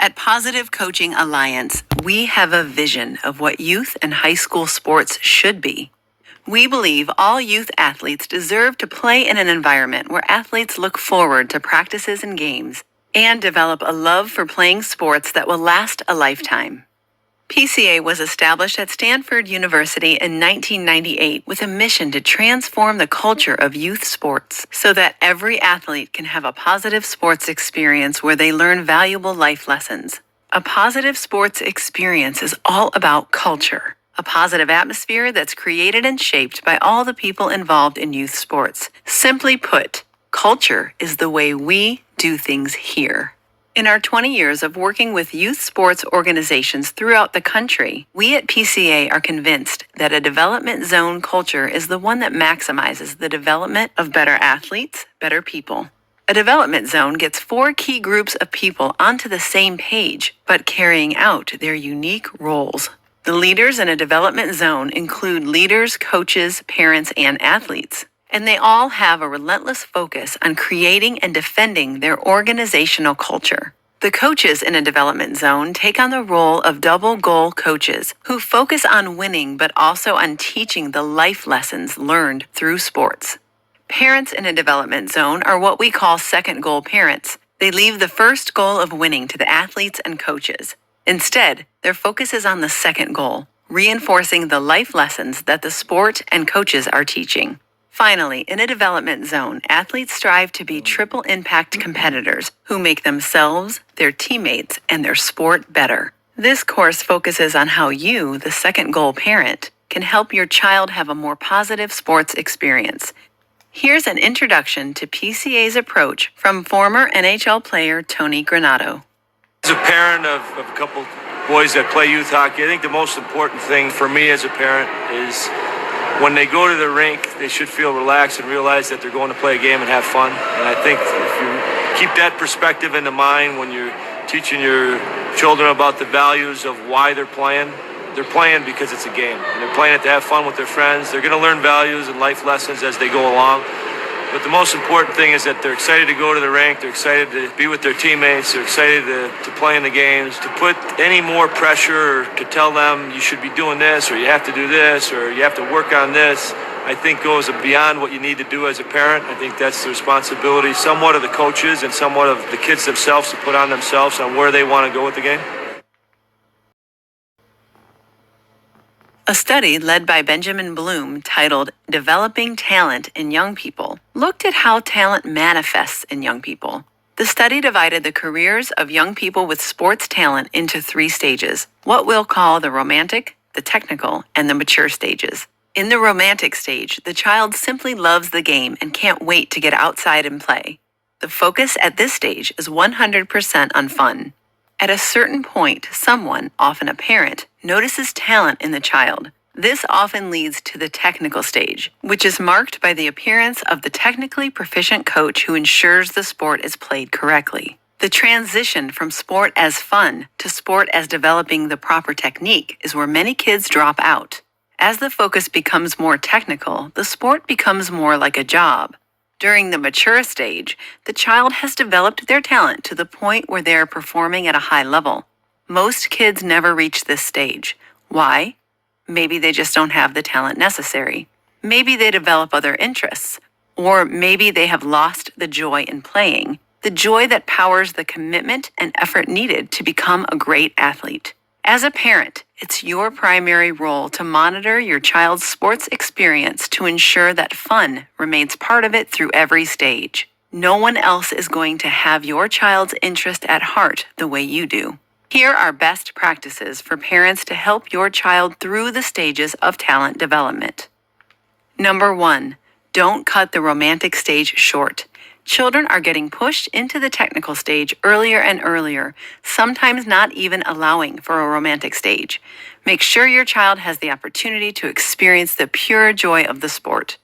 At Positive Coaching Alliance, we have a vision of what youth and high school sports should be. We believe all youth athletes deserve to play in an environment where athletes look forward to practices and games and develop a love for playing sports that will last a lifetime. PCA was established at Stanford University in 1998 with a mission to transform the culture of youth sports so that every athlete can have a positive sports experience where they learn valuable life lessons. A positive sports experience is all about culture, a positive atmosphere that's created and shaped by all the people involved in youth sports. Simply put, culture is the way we do things here. In our 20 years of working with youth sports organizations throughout the country, we at PCA are convinced that a development zone culture is the one that maximizes the development of better athletes, better people. A development zone gets 4 key groups of people onto the same page, but carrying out their unique roles. The leaders in a development zone include leaders, coaches, parents, and athletes. And they all have a relentless focus on creating and defending their organizational culture. The coaches in a development zone take on the role of double goal coaches who focus on winning but also on teaching the life lessons learned through sports. Parents in a development zone are what we call second goal parents. They leave the first goal of winning to the athletes and coaches. Instead, their focus is on the second goal, reinforcing the life lessons that the sport and coaches are teaching. Finally, in a development zone, athletes strive to be triple impact competitors who make themselves, their teammates, and their sport better. This course focuses on how you, the second goal parent, can help your child have a more positive sports experience. Here's an introduction to PCA's approach from former NHL player Tony Granato. As a parent of a couple boys that play youth hockey, I think the most important thing for me as a parent is when they go to the rink, they should feel relaxed and realize that they're going to play a game and have fun. And I think if you keep that perspective in mind when you're teaching your children about the values of why they're playing because it's a game. And they're playing it to have fun with their friends. They're going to learn values and life lessons as they go along. But the most important thing is that they're excited to go to the rink, they're excited to be with their teammates, they're excited to play in the games. To put any more pressure or to tell them you should be doing this or you have to do this or you have to work on this, I think goes beyond what you need to do as a parent. I think that's the responsibility somewhat of the coaches and somewhat of the kids themselves to put on themselves on where they want to go with the game. A study led by Benjamin Bloom titled Developing Talent in Young People looked at how talent manifests in young people. The study divided the careers of young people with sports talent into 3 stages, what we'll call the romantic, the technical, and the mature stages. In the romantic stage, the child simply loves the game and can't wait to get outside and play. The focus at this stage is 100% on fun. At a certain point, someone, often a parent, notices talent in the child. This often leads to the technical stage, which is marked by the appearance of the technically proficient coach who ensures the sport is played correctly. The transition from sport as fun to sport as developing the proper technique is where many kids drop out. As the focus becomes more technical, the sport becomes more like a job. During the mature stage, the child has developed their talent to the point where they are performing at a high level. Most kids never reach this stage. Why? Maybe they just don't have the talent necessary. Maybe they develop other interests. Or maybe they have lost the joy in playing, the joy that powers the commitment and effort needed to become a great athlete. As a parent, it's your primary role to monitor your child's sports experience to ensure that fun remains part of it through every stage. No one else is going to have your child's interest at heart the way you do. Here are best practices for parents to help your child through the stages of talent development. Number 1, don't cut the romantic stage short. Children are getting pushed into the technical stage earlier and earlier, sometimes not even allowing for a romantic stage. Make sure your child has the opportunity to experience the pure joy of the sport.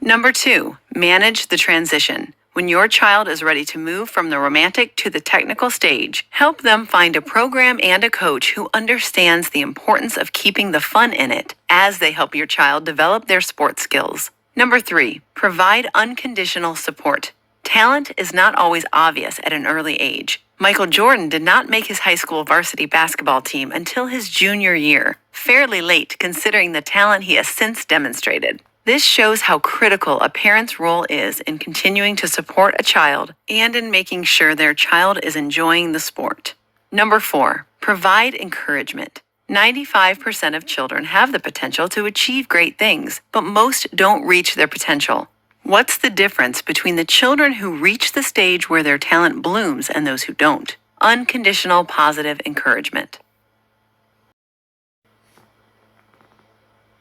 Number 2, manage the transition. When your child is ready to move from the romantic to the technical stage, help them find a program and a coach who understands the importance of keeping the fun in it as they help your child develop their sports skills. Number 3, provide unconditional support. Talent is not always obvious at an early age. Michael Jordan did not make his high school varsity basketball team until his junior year, fairly late considering the talent he has since demonstrated. This shows how critical a parent's role is in continuing to support a child and in making sure their child is enjoying the sport. Number 4, provide encouragement. 95% of children have the potential to achieve great things, but most don't reach their potential. What's the difference between the children who reach the stage where their talent blooms and those who don't? Unconditional positive encouragement.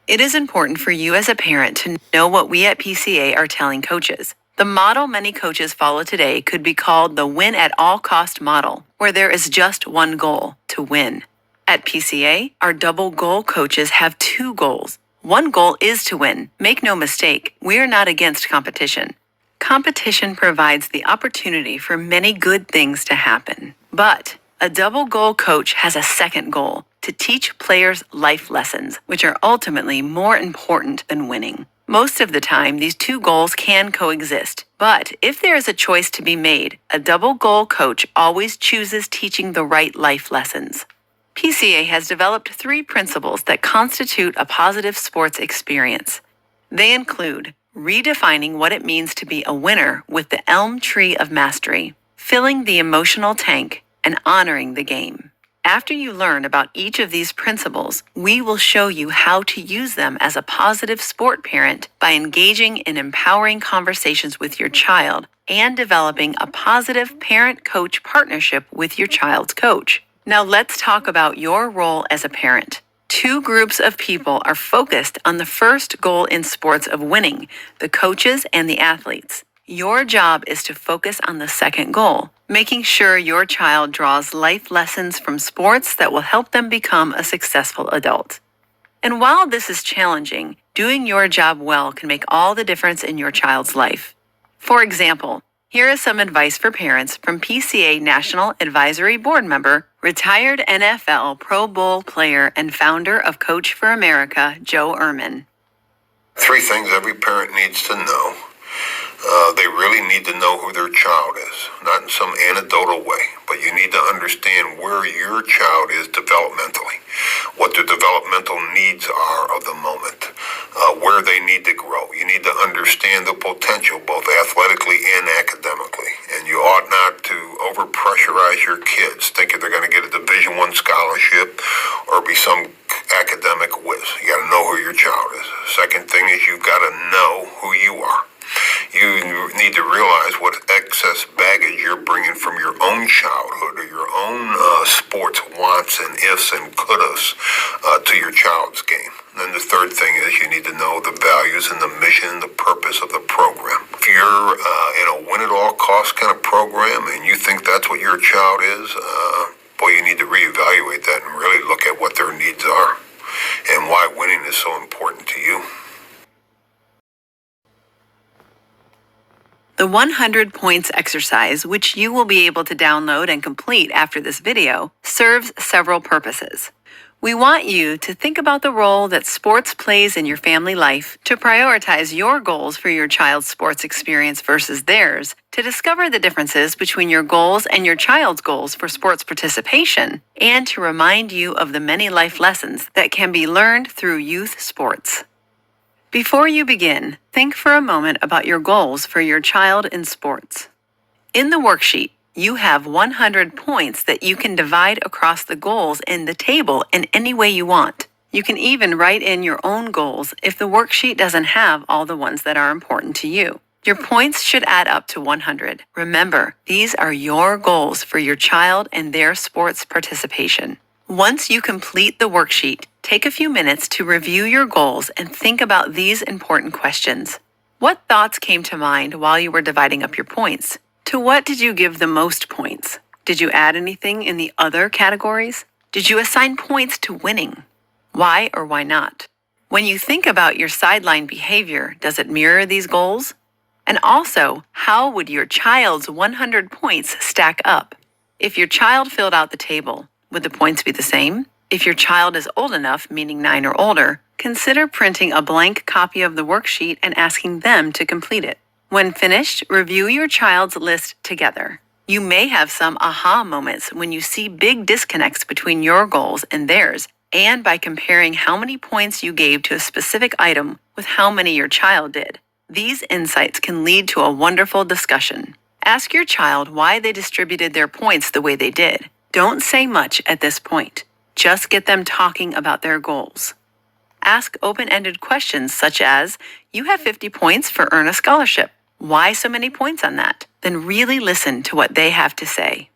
It is important for you as a parent to know what we at PCA are telling coaches. The model many coaches follow today could be called the win at all cost model, where there is just one goal, to win. At PCA, our double goal coaches have 2 goals. One goal is to win. Make no mistake, we are not against competition. Competition provides the opportunity for many good things to happen. But a double goal coach has a second goal, to teach players life lessons, which are ultimately more important than winning. Most of the time, these 2 goals can coexist. But if there is a choice to be made, a double goal coach always chooses teaching the right life lessons. PCA has developed 3 principles that constitute a positive sports experience. They include redefining what it means to be a winner with the Elm Tree of Mastery, filling the emotional tank, and honoring the game. After you learn about each of these principles, we will show you how to use them as a positive sport parent by engaging in empowering conversations with your child and developing a positive parent-coach partnership with your child's coach. Now let's talk about your role as a parent. 2 groups of people are focused on the first goal in sports of winning, the coaches and the athletes. Your job is to focus on the second goal, making sure your child draws life lessons from sports that will help them become a successful adult. And while this is challenging, doing your job well can make all the difference in your child's life. For example, here is some advice for parents from PCA National Advisory Board member, retired NFL Pro Bowl player and founder of Coach for America, Joe Ehrmann. 3 things every parent needs to know. They really need to know who their child is, not in some anecdotal way, but you need to understand where your child is developmentally, what their developmental needs are of the moment, where they need to grow. You need to understand the potential, both athletically and academically, and you ought not to over-pressurize your kids, thinking they're going to get a Division I scholarship or be some academic whiz. You got to know who your child is. Second thing is you've got to know who you are. You need to realize what excess baggage you're bringing from your own childhood or your own sports wants and ifs and couldas to your child's game. And then the third thing is you need to know the values and the mission and the purpose of the program. If you're in a win-at-all-cost kind of program and you think that's what your child is, boy, you need to reevaluate that and really look at what their needs are and why winning is so important to you. The 100 points exercise, which you will be able to download and complete after this video, serves several purposes. We want you to think about the role that sports plays in your family life, to prioritize your goals for your child's sports experience versus theirs, to discover the differences between your goals and your child's goals for sports participation, and to remind you of the many life lessons that can be learned through youth sports. Before you begin, think for a moment about your goals for your child in sports. In the worksheet, you have 100 points that you can divide across the goals in the table in any way you want. You can even write in your own goals if the worksheet doesn't have all the ones that are important to you. Your points should add up to 100. Remember, these are your goals for your child and their sports participation. Once you complete the worksheet, take a few minutes to review your goals and think about these important questions. What thoughts came to mind while you were dividing up your points? To what did you give the most points? Did you add anything in the other categories? Did you assign points to winning? Why or why not? When you think about your sideline behavior, does it mirror these goals? And also, how would your child's 100 points stack up? If your child filled out the table, would the points be the same? If your child is old enough, meaning 9 or older, consider printing a blank copy of the worksheet and asking them to complete it. When finished, review your child's list together. You may have some aha moments when you see big disconnects between your goals and theirs, and by comparing how many points you gave to a specific item with how many your child did. These insights can lead to a wonderful discussion. Ask your child why they distributed their points the way they did. Don't say much at this point. Just get them talking about their goals. Ask open-ended questions such as, "You have 50 points for Earn a Scholarship. Why so many points on that?" Then really listen to what they have to say.